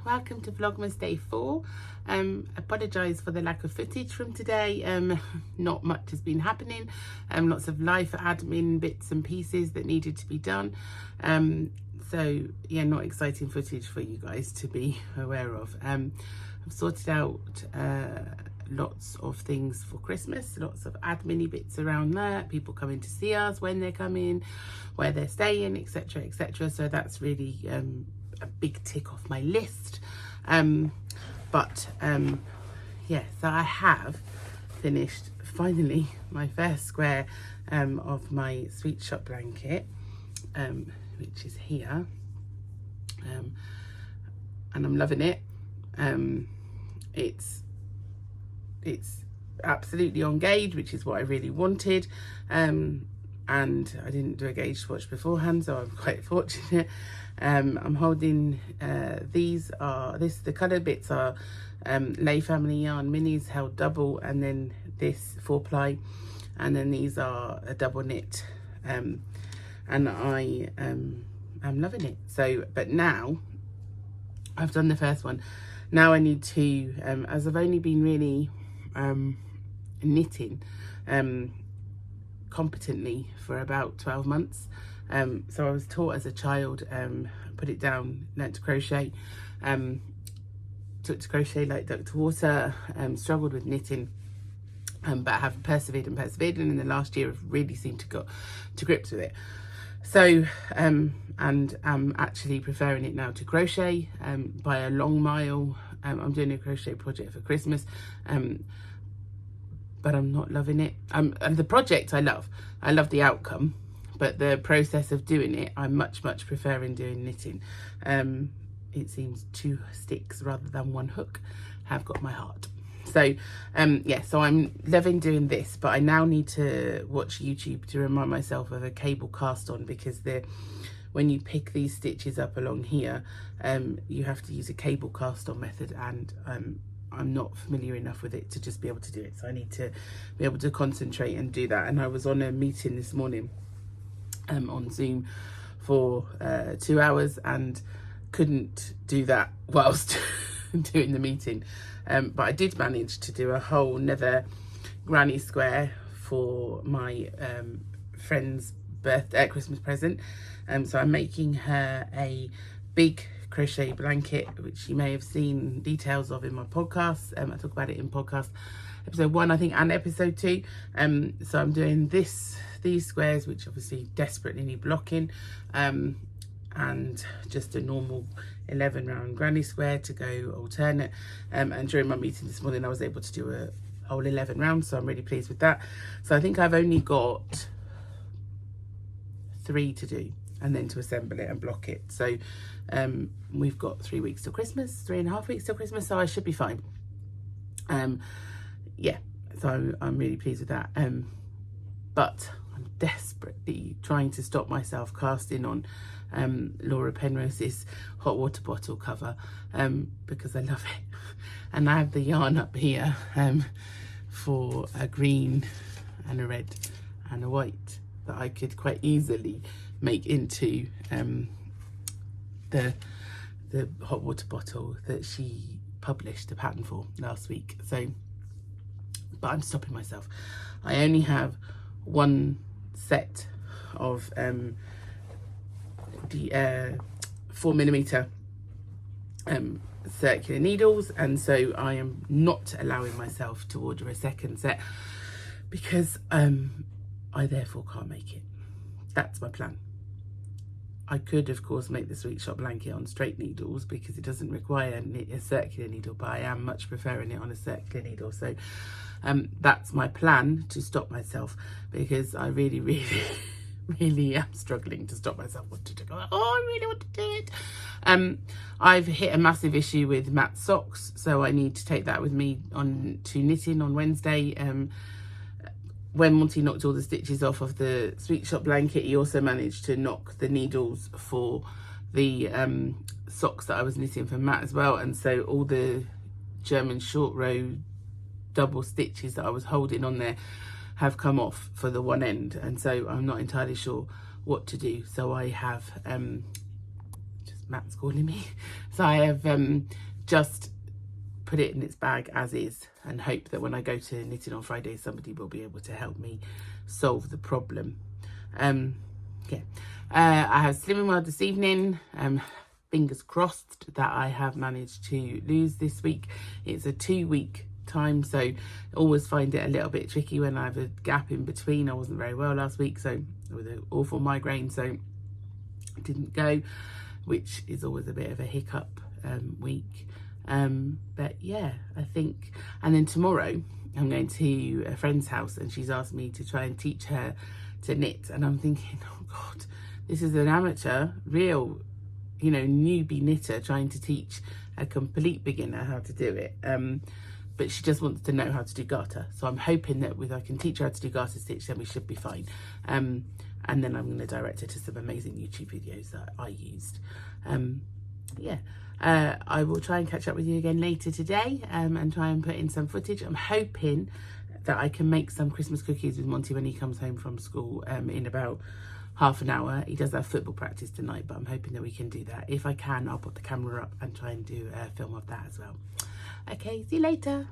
welcome to Vlogmas Day 4. Apologise for the lack of footage from today. Not much has been happening. Lots of life admin bits and pieces that needed to be done. So yeah, not exciting footage for you guys to be aware of. I've sorted out lots of things for Christmas, lots of admin bits around that, people coming to see us, when they're coming, where they're staying, etc, etc. So that's really a big tick off my list. Yeah, so I have finished finally my first square of my sweet shop blanket, which is here, and I'm loving it. It's absolutely on gauge, which is what I really wanted, and I didn't do a gauge swatch beforehand, so I'm quite fortunate. I'm holding the coloured bits are Lay Family Yarn minis held double, and then this 4-ply, and then these are a double knit, and I am loving it. So, but now I've done the first one. Now I need to, as I've only been really knitting competently for about 12 months. So I was taught as a child, put it down, learnt to crochet, took to crochet like duck to water, struggled with knitting, but have persevered, and in the last year I've really seemed to got to grips with it. So and I'm actually preferring it now to crochet by a long mile. I'm doing a crochet project for Christmas, but I'm not loving it. And the project I love the outcome, but the process of doing it I'm much preferring doing knitting. It seems 2 sticks rather than 1 hook have got my heart. So yeah, so I'm loving doing this, but I now need to watch YouTube to remind myself of a cable cast on, because when you pick these stitches up along here, you have to use a cable cast on method, and I'm not familiar enough with it to just be able to do it. So I need to be able to concentrate and do that. And I was on a meeting this morning on Zoom for 2 hours and couldn't do that whilst doing the meeting. But I did manage to do a whole another granny square for my friend's Christmas present. So I'm making her a big crochet blanket, which you may have seen details of in my podcast. I talk about it in podcast episode 1, I think, and episode 2. So I'm doing these squares, which obviously desperately need blocking, and just a normal 11 round granny square to go alternate. And during my meeting this morning I was able to do a whole 11 rounds, so I'm really pleased with that. So I think I've only got 3 to do, and then to assemble it and block it. So we've got 3 weeks till Christmas, 3.5 weeks till Christmas, so I should be fine. Yeah, so I'm really pleased with that. But I'm desperately trying to stop myself casting on Laura Penrose's hot water bottle cover, because I love it. And I have the yarn up here for a green and a red and a white that I could quite easily make into the hot water bottle that she published the pattern for last week. So, but I'm stopping myself. I only have 1 set of the 4mm circular needles, and so I am not allowing myself to order a second set, because I therefore can't make it. That's my plan. I could of course make the sweet shop blanket on straight needles because it doesn't require a circular needle, but I am much preferring it on a circular needle. So that's my plan, to stop myself, because I really am struggling to stop myself wanting to go, oh, I really want to do it. I've hit a massive issue with Matt's socks, so I need to take that with me on to knitting on Wednesday. When Monty knocked all the stitches off of the sweet shop blanket, he also managed to knock the needles for the socks that I was knitting for Matt as well, and so all the German short row double stitches that I was holding on there have come off for the one end, and so I'm not entirely sure what to do. So I have just Matt's calling me. So I have just put it in its bag as is and hope that when I go to knitting on Friday, somebody will be able to help me solve the problem. Yeah, I have Slimming World this evening. Fingers crossed that I have managed to lose this week. It's a 2-week time, so I always find it a little bit tricky when I have a gap in between. I wasn't very well last week, so with an awful migraine, so I didn't go, which is always a bit of a hiccup week. But yeah, I think, and then tomorrow I'm going to a friend's house and she's asked me to try and teach her to knit, and I'm thinking, oh God, this is an amateur, real, you know, newbie knitter trying to teach a complete beginner how to do it. But she just wants to know how to do garter, so I'm hoping that I can teach her how to do garter stitch, then we should be fine. And then I'm going to direct her to some amazing YouTube videos that I used. Yeah, I will try and catch up with you again later today, and try and put in some footage. I'm hoping that I can make some Christmas cookies with Monty when he comes home from school in about half an hour. He does have football practice tonight, but I'm hoping that we can do that. If I can, I'll put the camera up and try and do a film of that as well. Okay, see you later.